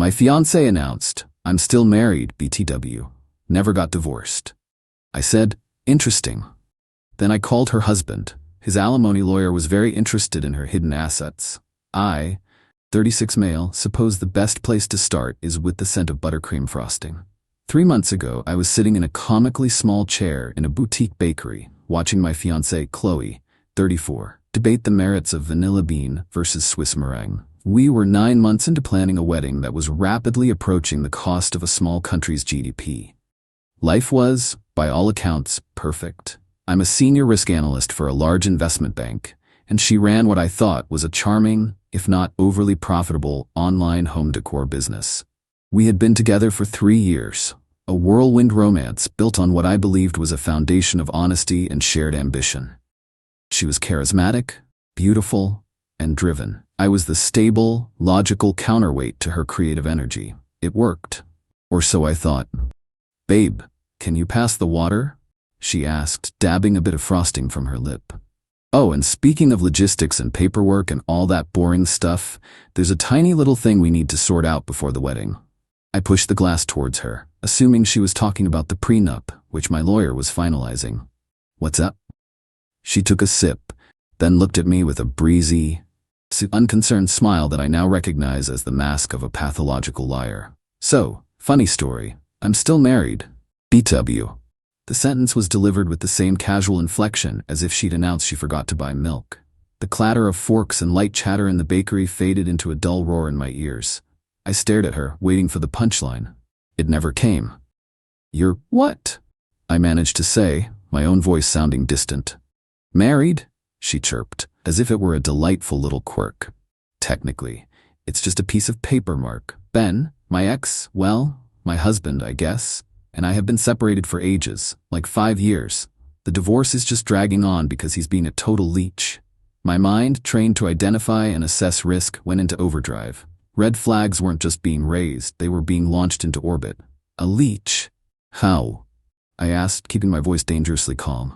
My fiancé announced, "I'm still married, BTW. Never got divorced." I said, "Interesting." Then I called her husband. His alimony lawyer was very interested in her hidden assets. I, 36 male, suppose the best place to start is with the scent of buttercream frosting. 3 months ago, I was sitting in a comically small chair in a boutique bakery, watching my fiancée, Qley, 34, debate the merits of vanilla bean versus Swiss meringue. We were 9 months into planning a wedding that was rapidly approaching the cost of a small country's GDP. Life was, by all accounts, perfect. I'm a senior risk analyst for a large investment bank, and she ran what I thought was a charming, if not overly profitable, online home decor business. We had been together for 3 years, a whirlwind romance built on what I believed was a foundation of honesty and shared ambition. She was charismatic, beautiful, and driven. I was the stable, logical counterweight to her creative energy. It worked. Or so I thought. "Babe, can you pass the water?" she asked, dabbing a bit of frosting from her lip. "Oh, and speaking of logistics and paperwork and all that boring stuff, there's a tiny little thing we need to sort out before the wedding." I pushed the glass towards her, assuming she was talking about the prenup, which my lawyer was finalizing. "What's up?" She took a sip, then looked at me with a breezy, unconcerned smile that I now recognize as the mask of a pathological liar. "So, funny story. I'm still married. BTW." The sentence was delivered with the same casual inflection as if she'd announced she forgot to buy milk. The clatter of forks and light chatter in the bakery faded into a dull roar in my ears. I stared at her, waiting for the punchline. It never came. "You're what?" I managed to say, my own voice sounding distant. "Married?" she chirped, as if it were a delightful little quirk. "Technically, it's just a piece of paper, Mark. Ben, my ex, well, my husband, I guess, and I have been separated for ages, like 5 years. The divorce is just dragging on because he's being a total leech." My mind, trained to identify and assess risk, went into overdrive. Red flags weren't just being raised, they were being launched into orbit. "A leech? How?" I asked, keeping my voice dangerously calm.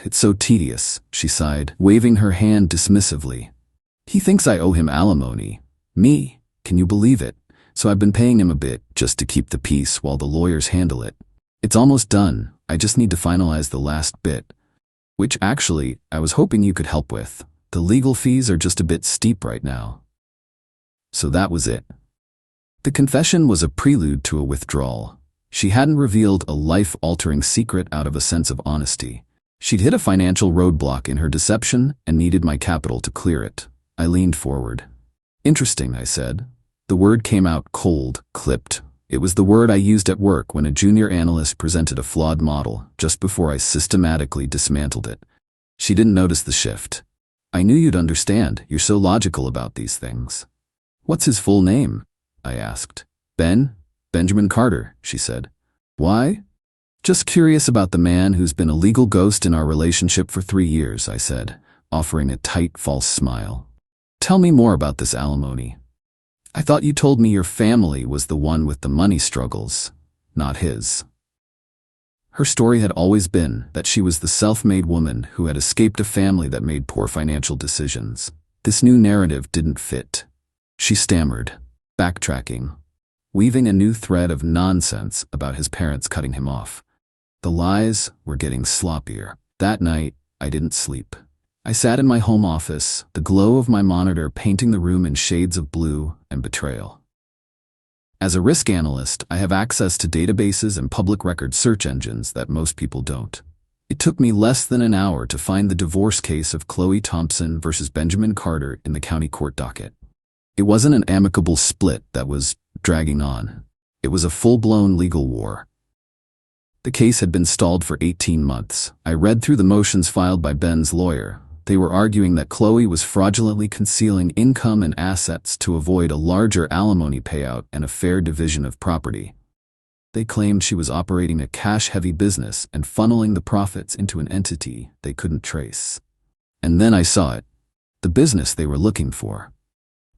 It's so tedious," she sighed, waving her hand dismissively. "He thinks I owe him alimony. Me? Can you believe it? So I've been paying him a bit, just to keep the peace while the lawyers handle it. It's almost done, I just need to finalize the last bit. Which actually, I was hoping you could help with. The legal fees are just a bit steep right now." So that was it. The confession was a prelude to a withdrawal. She hadn't revealed a life-altering secret out of a sense of honesty. She'd hit a financial roadblock in her deception and needed my capital to clear it. I leaned forward. "Interesting," I said. The word came out cold, clipped. It was the word I used at work when a junior analyst presented a flawed model, just before I systematically dismantled it. She didn't notice the shift. "I knew you'd understand. You're so logical about these things." "What's his full name?" I asked. Benjamin Carter," she said. "Why?" "Just curious about the man who's been a legal ghost in our relationship for 3 years, I said, offering a tight, false smile. "Tell me more about this alimony. I thought you told me your family was the one with the money struggles, not his." Her story had always been that she was the self-made woman who had escaped a family that made poor financial decisions. This new narrative didn't fit. She stammered, backtracking, weaving a new thread of nonsense about his parents cutting him off. The lies were getting sloppier. That night, I didn't sleep. I sat in my home office, the glow of my monitor painting the room in shades of blue and betrayal. As a risk analyst, I have access to databases and public record search engines that most people don't. It took me less than an hour to find the divorce case of Qley Thompson versus Benjamin Carter in the county court docket. It wasn't an amicable split that was dragging on. It was a full-blown legal war. The case had been stalled for 18 months. I read through the motions filed by Ben's lawyer. They were arguing that Qley was fraudulently concealing income and assets to avoid a larger alimony payout and a fair division of property. They claimed she was operating a cash-heavy business and funneling the profits into an entity they couldn't trace. And then I saw it. The business they were looking for.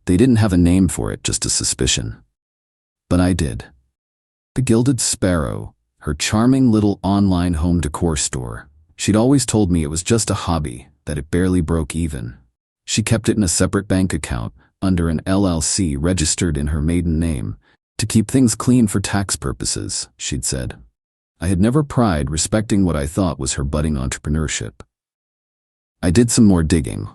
They didn't have a name for it, just a suspicion. But I did. The Gilded Sparrow, her charming little online home decor store. She'd always told me it was just a hobby, that it barely broke even. She kept it in a separate bank account, under an LLC registered in her maiden name, To keep things clean for tax purposes, she'd said. I had never pried respecting what I thought was her budding entrepreneurship. I did some more digging.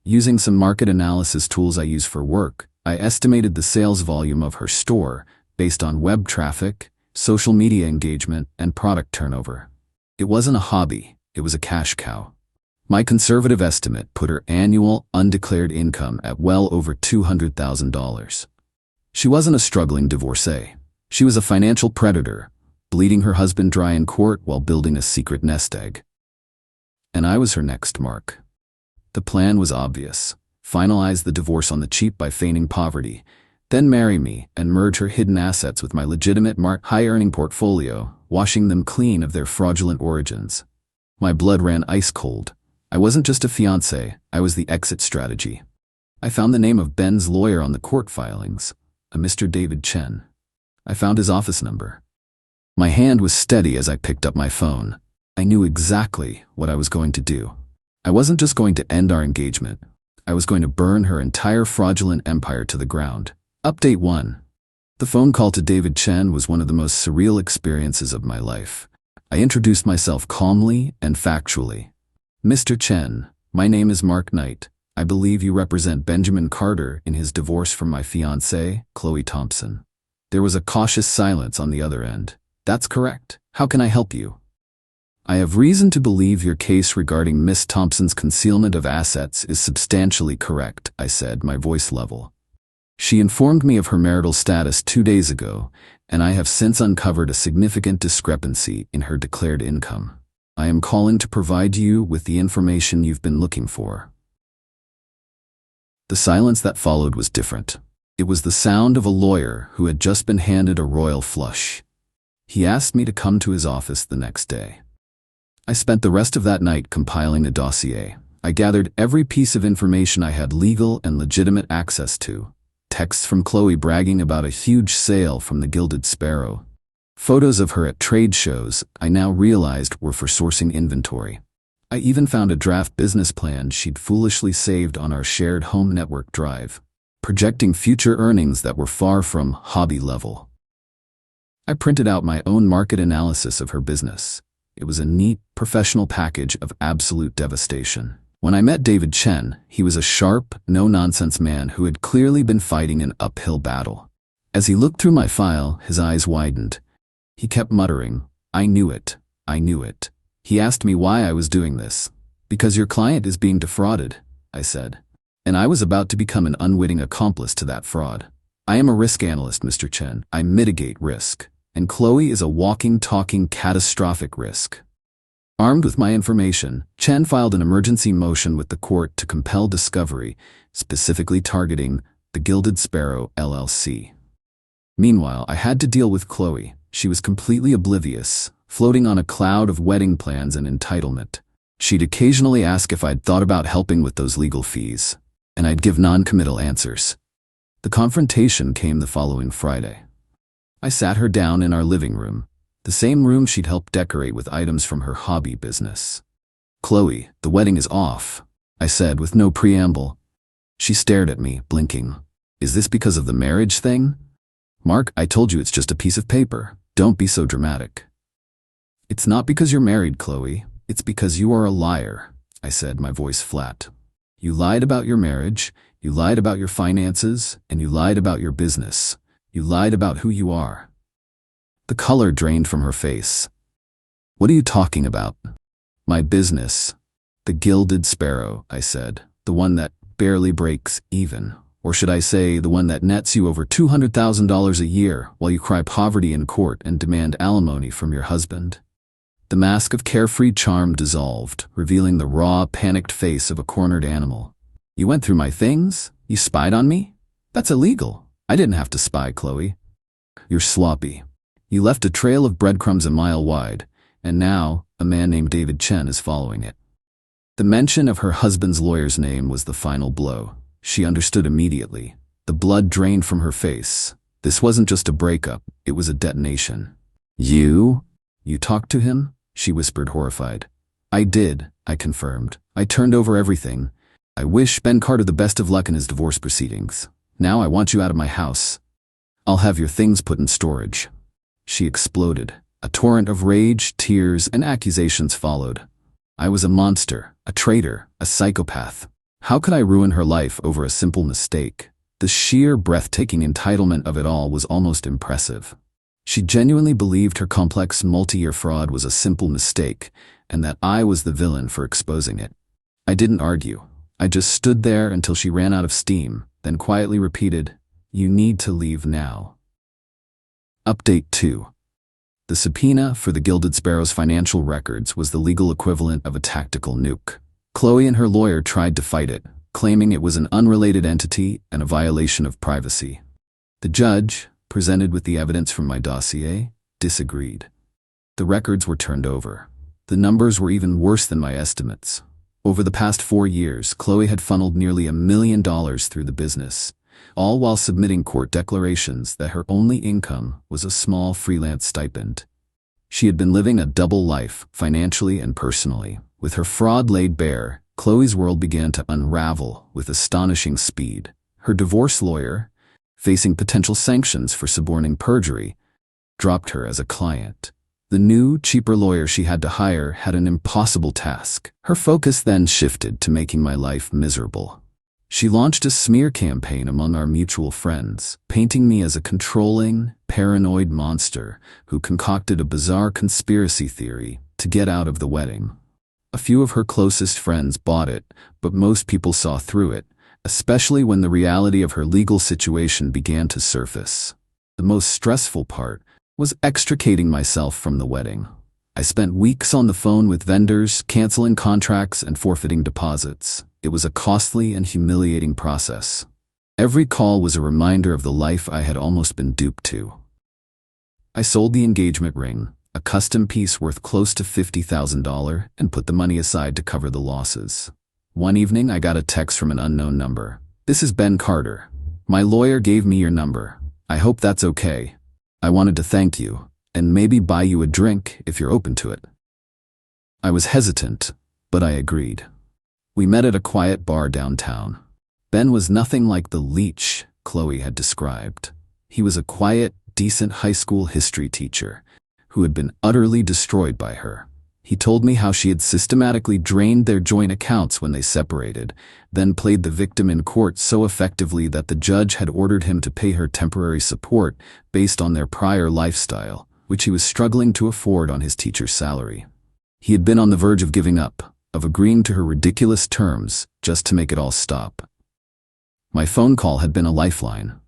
Using some market analysis tools I use for work, I estimated the sales volume of her store based on web traffic, social media engagement, and product turnover. It wasn't a hobby, it was a cash cow. My conservative estimate put her annual undeclared income at well over $200,000. She wasn't a struggling divorcee. She was a financial predator, bleeding her husband dry in court while building a secret nest egg. And I was her next mark. The plan was obvious. Finalize the divorce on the cheap by feigning poverty, then marry me and merge her hidden assets with my legitimate high-earning portfolio, washing them clean of their fraudulent origins. My blood ran ice cold. I wasn't just a fiancé, I was the exit strategy. I found the name of Ben's lawyer on the court filings, a Mr. David Chen. I found his office number. My hand was steady as I picked up my phone. I knew exactly what I was going to do. I wasn't just going to end our engagement. I was going to burn her entire fraudulent empire to the ground. Update 1. The phone call to David Chen was one of the most surreal experiences of my life. I introduced myself calmly and factually. Mr. Chen, my name is Mark Knight. I believe you represent Benjamin Carter in his divorce from my fiancée, Qley Thompson. There was a cautious silence on the other end. That's correct. How can I help you? I have reason to believe your case regarding Miss Thompson's concealment of assets is substantially correct, I said, my voice level. She informed me of her marital status 2 days ago, and I have since uncovered a significant discrepancy in her declared income. I am calling to provide you with the information you've been looking for. The silence that followed was different. It was the sound of a lawyer who had just been handed a royal flush. He asked me to come to his office the next day. I spent the rest of that night compiling a dossier. I gathered every piece of information I had legal and legitimate access to. Texts from Qley bragging about a huge sale from the Gilded Sparrow. Photos of her at trade shows I now realized were for sourcing inventory. I even found a draft business plan she'd foolishly saved on our shared home network drive, projecting future earnings that were far from hobby level. I printed out my own market analysis of her business. It was a neat, professional package of absolute devastation. When I met David Chen, he was a sharp, no-nonsense man who had clearly been fighting an uphill battle. As he looked through my file, his eyes widened. He kept muttering, I knew it. I knew it. He asked me why I was doing this. Because your client is being defrauded, I said. And I was about to become an unwitting accomplice to that fraud. I am a risk analyst, Mr. Chen. I mitigate risk. And Qley is a walking, talking, catastrophic risk. Armed with my information, Chen filed an emergency motion with the court to compel discovery, specifically targeting the Gilded Sparrow, LLC. Meanwhile, I had to deal with Qley. She was completely oblivious, floating on a cloud of wedding plans and entitlement. She'd occasionally ask if I'd thought about helping with those legal fees, and I'd give non-committal answers. The confrontation came the following Friday. I sat her down in our living room, the same room she'd helped decorate with items from her hobby business. Qley, the wedding is off, I said with no preamble. She stared at me, blinking. Is this because of the marriage thing? Mark, I told you it's just a piece of paper. Don't be so dramatic. It's not because you're married, Qley. It's because you are a liar, I said, my voice flat. You lied about your marriage, you lied about your finances, and you lied about your business. You lied about who you are. The color drained from her face. What are you talking about? My business. The Gilded Sparrow, I said. The one that barely breaks even. Or should I say, the one that nets you over $200,000 a year while you cry poverty in court and demand alimony from your husband. The mask of carefree charm dissolved, revealing the raw, panicked face of a cornered animal. You went through my things? You spied on me? That's illegal. I didn't have to spy, Qley. You're sloppy. You left a trail of breadcrumbs a mile wide, and now a man named David Chen is following it. The mention of her husband's lawyer's name was the final blow. She understood immediately. The blood drained from her face. This wasn't just a breakup, it was a detonation. You talked to him? She whispered, horrified. I did, I confirmed. I turned over everything. I wish Ben Carter the best of luck in his divorce proceedings. Now I want you out of my house. I'll have your things put in storage." She exploded. A torrent of rage, tears, and accusations followed. I was a monster, a traitor, a psychopath. How could I ruin her life over a simple mistake? The sheer breathtaking entitlement of it all was almost impressive. She genuinely believed her complex multi-year fraud was a simple mistake, and that I was the villain for exposing it. I didn't argue. I just stood there until she ran out of steam, then quietly repeated, "You need to leave now." Update 2. The subpoena for the Gilded Sparrow's financial records was the legal equivalent of a tactical nuke. Qley and her lawyer tried to fight it, claiming it was an unrelated entity and a violation of privacy. The judge, presented with the evidence from my dossier, disagreed. The records were turned over. The numbers were even worse than my estimates. Over the past 4 years, Qley had funneled nearly $1 million through the business, all while submitting court declarations that her only income was a small freelance stipend. She had been living a double life, financially and personally. With her fraud laid bare, Qley's world began to unravel with astonishing speed. Her divorce lawyer, facing potential sanctions for suborning perjury, dropped her as a client. The new, cheaper lawyer she had to hire had an impossible task. Her focus then shifted to making my life miserable. She launched a smear campaign among our mutual friends, painting me as a controlling, paranoid monster who concocted a bizarre conspiracy theory to get out of the wedding. A few of her closest friends bought it, but most people saw through it, especially when the reality of her legal situation began to surface. The most stressful part was extricating myself from the wedding. I spent weeks on the phone with vendors, canceling contracts and forfeiting deposits. It was a costly and humiliating process. Every call was a reminder of the life I had almost been duped to. I sold the engagement ring, a custom piece worth close to $50,000, and put the money aside to cover the losses. One evening, I got a text from an unknown number. "This is Ben Carter. My lawyer gave me your number. I hope that's okay. I wanted to thank you, and maybe buy you a drink if you're open to it." I was hesitant, but I agreed. We met at a quiet bar downtown. Ben was nothing like the leech Qley had described. He was a quiet, decent high school history teacher who had been utterly destroyed by her. He told me how she had systematically drained their joint accounts when they separated, then played the victim in court so effectively that the judge had ordered him to pay her temporary support based on their prior lifestyle, which he was struggling to afford on his teacher's salary. He had been on the verge of giving up, of agreeing to her ridiculous terms just to make it all stop. My phone call had been a lifeline.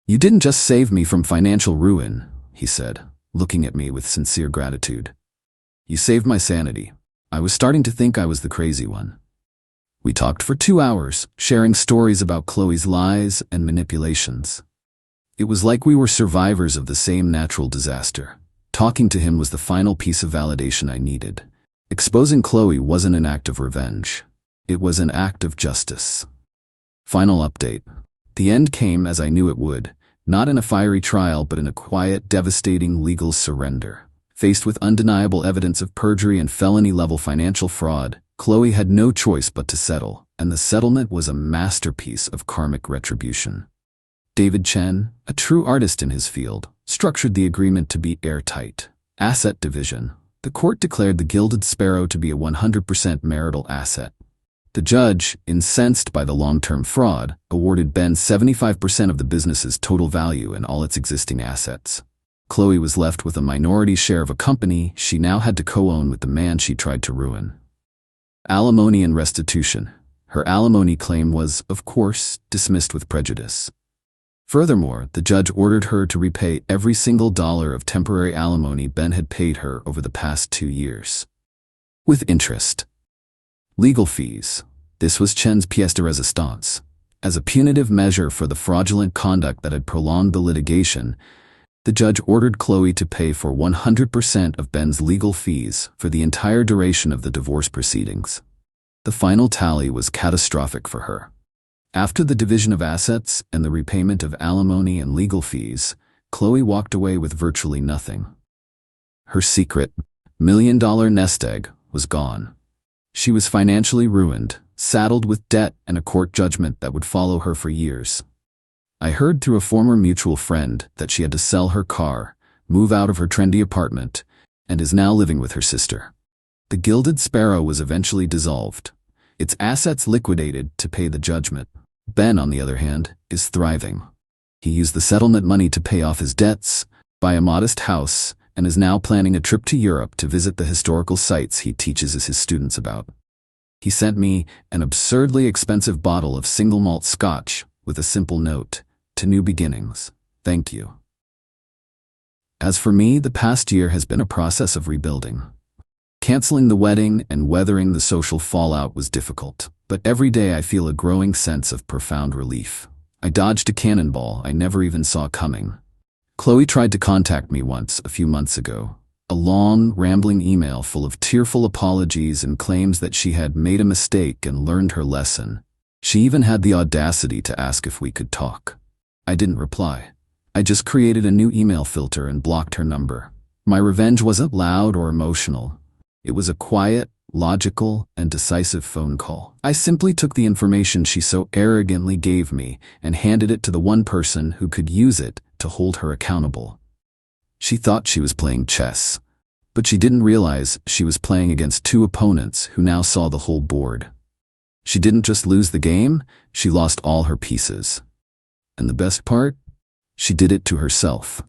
"You didn't just save me from financial ruin," he said, looking at me with sincere gratitude. "You saved my sanity. I was starting to think I was the crazy one." We talked for 2 hours, sharing stories about Qley's lies and manipulations. It was like we were survivors of the same natural disaster. Talking to him was the final piece of validation I needed. Exposing Qley wasn't an act of revenge. It was an act of justice. Final update. The end came as I knew it would, not in a fiery trial but in a quiet, devastating legal surrender. Faced with undeniable evidence of perjury and felony-level financial fraud, Qley had no choice but to settle, and the settlement was a masterpiece of karmic retribution. David Chen, a true artist in his field, structured the agreement to be airtight. Asset division. The court declared the Gilded Sparrow to be a 100% marital asset. The judge, incensed by the long-term fraud, awarded Ben 75% of the business's total value and all its existing assets. Qley was left with a minority share of a company she now had to co-own with the man she tried to ruin. Alimony and restitution. Her alimony claim was, of course, dismissed with prejudice. Furthermore, the judge ordered her to repay every single dollar of temporary alimony Ben had paid her over the past 2 years. With interest. Legal fees. This was Chen's pièce de résistance. As a punitive measure for the fraudulent conduct that had prolonged the litigation, the judge ordered Qley to pay for 100% of Ben's legal fees for the entire duration of the divorce proceedings. The final tally was catastrophic for her. After the division of assets and the repayment of alimony and legal fees, Qley walked away with virtually nothing. Her secret, $1 million nest egg was gone. She was financially ruined, saddled with debt and a court judgment that would follow her for years. I heard through a former mutual friend that she had to sell her car, move out of her trendy apartment, and is now living with her sister. The Gilded Sparrow was eventually dissolved, its assets liquidated to pay the judgment. Ben, on the other hand, is thriving. He used the settlement money to pay off his debts, buy a modest house, and is now planning a trip to Europe to visit the historical sites he teaches his students about. He sent me an absurdly expensive bottle of single malt scotch with a simple note, "To new beginnings, thank you." As for me, the past year has been a process of rebuilding. Canceling the wedding and weathering the social fallout was difficult, but every day I feel a growing sense of profound relief. I dodged a cannonball I never even saw coming. Qley tried to contact me once, a few months ago. A long, rambling email full of tearful apologies and claims that she had made a mistake and learned her lesson. She even had the audacity to ask if we could talk. I didn't reply. I just created a new email filter and blocked her number. My revenge wasn't loud or emotional. It was a quiet, logical, and decisive phone call. I simply took the information she so arrogantly gave me and handed it to the one person who could use it to hold her accountable. She thought she was playing chess, but she didn't realize she was playing against two opponents who now saw the whole board. She didn't just lose the game, she lost all her pieces. And the best part? She did it to herself.